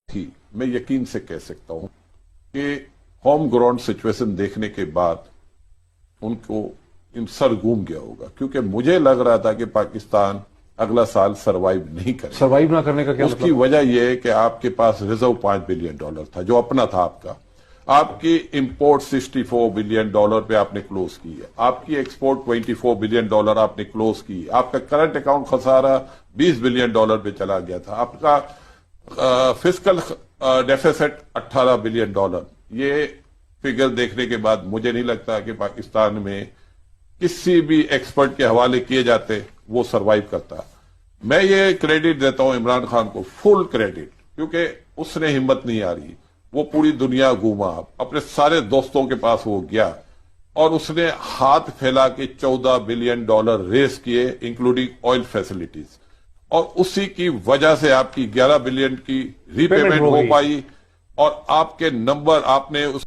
थी, मैं यकीन से कह सकता हूं कि होम ग्राउंड सिचुएशन देखने के बाद उनको सर घूम गया होगा, क्योंकि मुझे लग रहा था कि पाकिस्तान अगला साल सरवाइव नहीं करेगा। सरवाइव ना करने का क्या उसकी वजह यह है कि आपके पास रिजर्व $5 बिलियन था जो अपना था आपका। आपकी इंपोर्ट $64 बिलियन पे आपने क्लोज की है, आपकी एक्सपोर्ट $24 बिलियन आपने क्लोज की है, आपका करंट अकाउंट खसारा $20 बिलियन पे चला गया था, आपका फिस्कल डेफिसिट $18 बिलियन। ये फिगर देखने के बाद मुझे नहीं लगता कि पाकिस्तान में किसी भी एक्सपर्ट के हवाले किए जाते वो सरवाइव करता। मैं ये क्रेडिट देता हूं इमरान खान को, फुल क्रेडिट, क्योंकि उसने हिम्मत नहीं आ रही, वो पूरी दुनिया घूमा, अपने सारे दोस्तों के पास वो गया और उसने हाथ फैला के $14 बिलियन रेस किए, इंक्लूडिंग ऑयल फैसिलिटीज, और उसी की वजह से आपकी $11 बिलियन की रीपेमेंट हो पाई और आपके नंबर आपने